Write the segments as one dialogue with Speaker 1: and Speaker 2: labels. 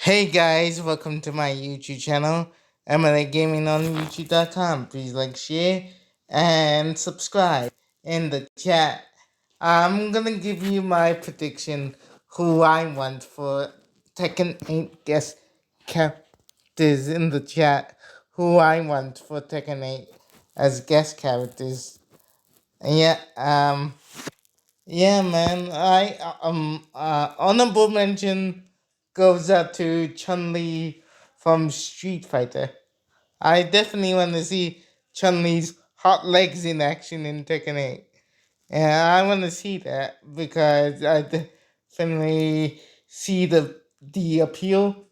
Speaker 1: Hey guys, welcome to my YouTube channel. I'm Gaming on YouTube.com. Please like, share, and subscribe in the chat. I'm gonna give you my prediction who I want for Tekken 8 guest characters in the chat. Who I want for Tekken 8 as guest characters. Yeah, yeah, man. Honorable mention goes out to Chun-Li from Street Fighter. I definitely want to see Chun-Li's hot legs in action in Tekken 8. And I want to see that because I definitely see the appeal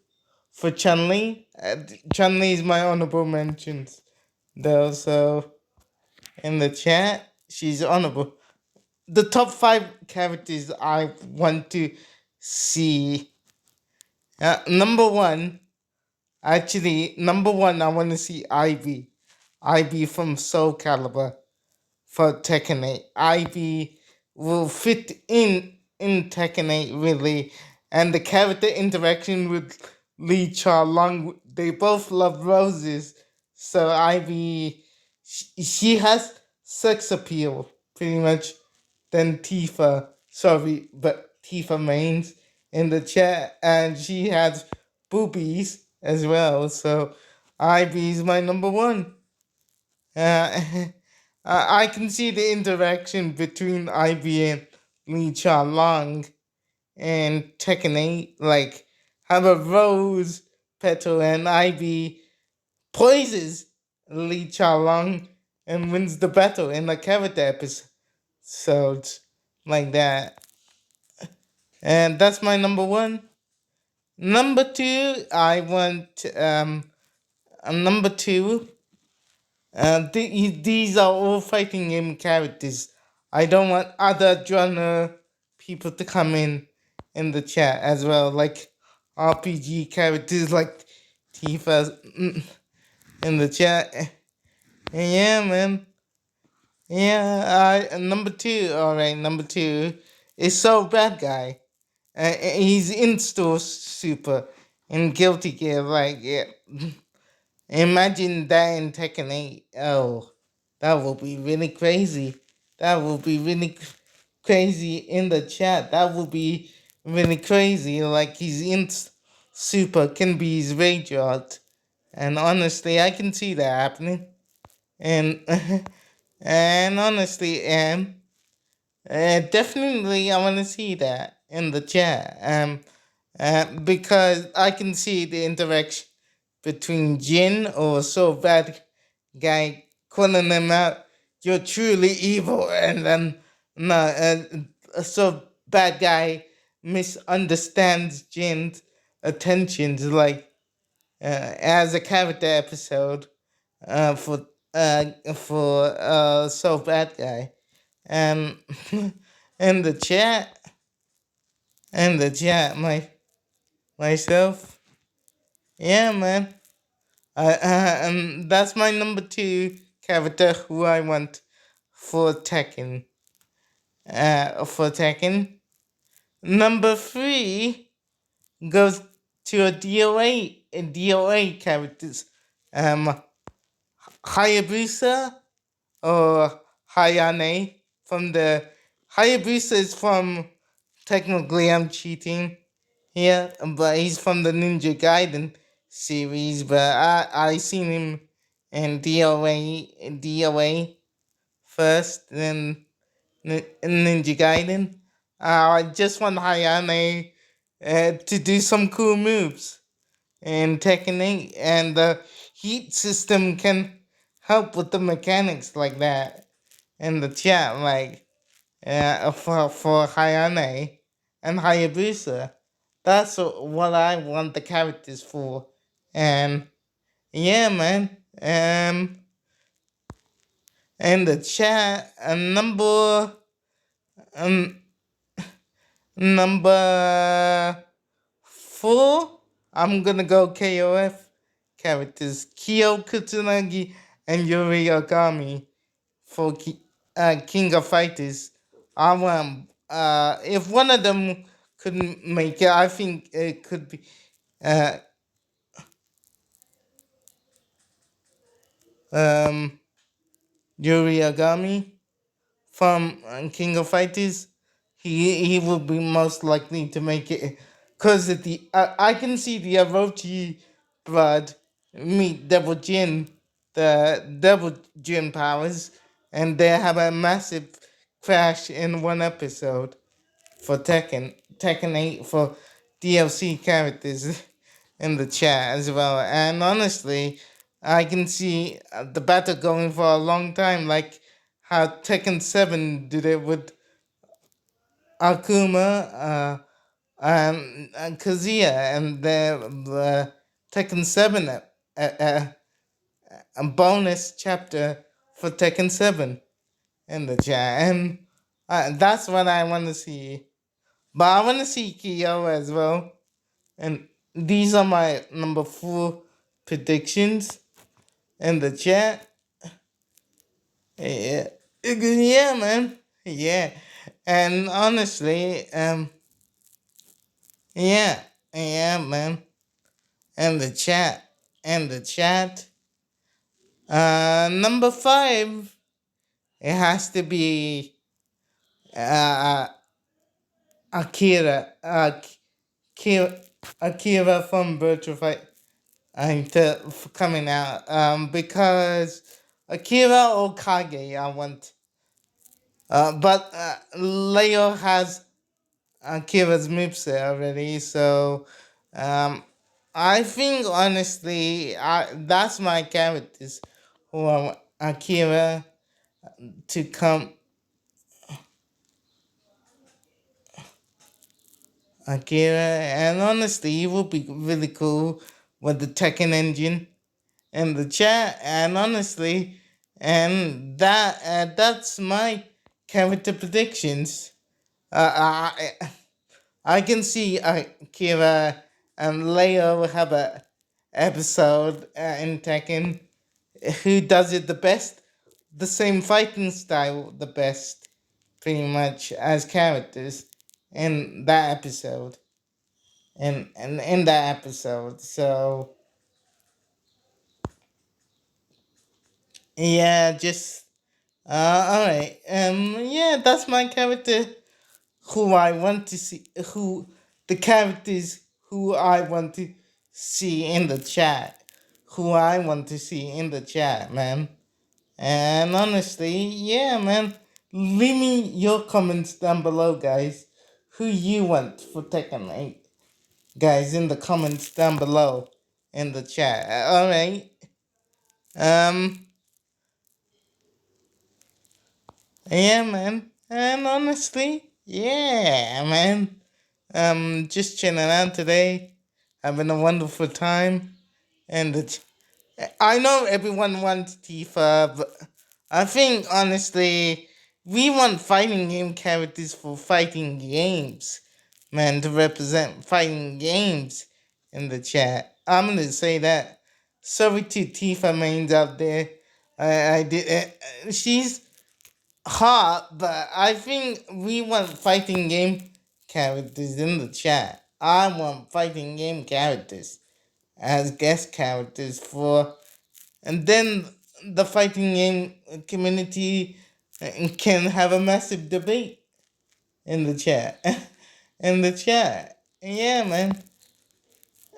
Speaker 1: for Chun-Li. Chun-Li is my honorable mentions, though. So in the chat, she's honorable. The top 5 characters I want to see. Number one, I want to see Ivy. Ivy from Soul Calibur for Tekken 8. Ivy will fit in Tekken 8 really, and the character interaction with Lee Cha Long, they both love roses, so Ivy, she has sex appeal pretty much than Tifa. Sorry, but Tifa mains in the chat, and she has boobies as well. So Ivy's my number one. Uh, I can see the interaction between Ivy and Lee Cha Long and Tekken 8, like have a rose petal and Ivy poises Lee Cha Long and wins the battle in the character episode like that. And that's my number one. Number two, I want number two. These are all fighting game characters. I don't want other genre people to come in the chat as well, like RPG characters like Tifa in the chat. Yeah, man. Yeah, number two. All right, number two is So Bad Guy. He's in Store Super in Guilty Gear. Like, yeah. Imagine that in Tekken 8. Oh, that will be really crazy. That will be really crazy in the chat. That will be really crazy. Like, he's in Super, can be his rage art. And honestly, I can see that happening. And and honestly, definitely I want to see that in the chat. Because I can see the interaction between Jin or So Bad Guy calling them out, "You're truly evil," and then no, So Bad Guy misunderstands Jin's attentions, like as a character episode for So Bad Guy, and in the chat, myself, yeah, man. That's my number two character who I want for Tekken. For Tekken. Number three goes to a DOA characters. Um, Hayabusa or Hayane from the Hayabusa is from, technically I'm cheating here, but he's from the Ninja Gaiden series, but I seen him in DOA first, then Ninja Gaiden. I just want Hayane to do some cool moves in Tekken 8, and the heat system can help with the mechanics like that in the chat, like for Hayane and Hayabusa. That's what I want the characters for, and yeah, man. In the chat, um number 4, I'm gonna go KOF characters: Kyo Kusanagi and Yuri Ogami for King of Fighters. I want if one of them couldn't make it, I think it could be uh, um, Yuri Agami from King of Fighters. He will be most likely to make it because the I can see the Orochi blood meet Devil Jin, the Devil Jin powers, and they have a massive crash in one episode for Tekken 8 for DLC characters in the chat as well. And honestly, I can see the battle going for a long time, like how Tekken 7 did it with Akuma and Kazuya, and the Tekken 7 a bonus chapter for Tekken 7 in the chat. And that's what I want to see. But I want to see Kyo as well. And these are my number 4 predictions in the chat. Yeah, yeah, man. Yeah, and honestly, yeah, yeah, man. And the chat. Number 5. It has to be uh Akira. Akira, Akira from Virtual Fight. Coming out. Because Akira or Kage, I want. But Leo has Akira's moveset already, so I think honestly, that's my characters who are Akira to come. Akira, and honestly, it would be really cool with the Tekken engine in the chat. And honestly, and that's my character predictions. I can see Kira and Leo have a episode in Tekken. Who does it the best? The same fighting style the best, pretty much, as characters in that episode. And in that episode. So yeah, just alright. Yeah, that's my character who I want to see, who the characters who I want to see in the chat, who I want to see in the chat, man. And honestly, yeah, man, leave me your comments down below, guys. Who you want for Tekken 8, guys, in the comments down below in the chat. All right. Um. Yeah, man. And honestly, yeah, man. Just chilling out today, having a wonderful time, and I know everyone wants Tifa, but I think honestly, we want fighting game characters for fighting games, man, to represent fighting games in the chat. I'm gonna say that. Sorry to Tifa mains out there. I did. She's hot, but I think we want fighting game characters in the chat. I want fighting game characters as guest characters for, and then the fighting game community can have a massive debate in the chat. In the chat. Yeah, man.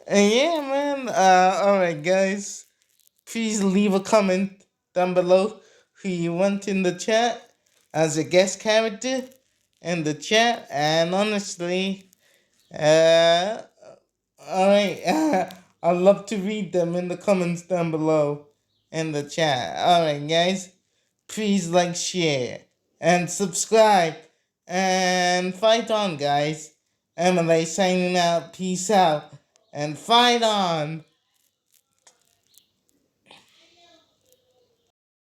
Speaker 1: Yeah, man. Alright, guys. Please leave a comment down below who you want in the chat as a guest character in the chat. And honestly, uh, alright, I'd love to read them in the comments down below in the chat. Alright, guys, please like, share, and subscribe. And fight on, guys. Emily signing out. Peace out. And fight on.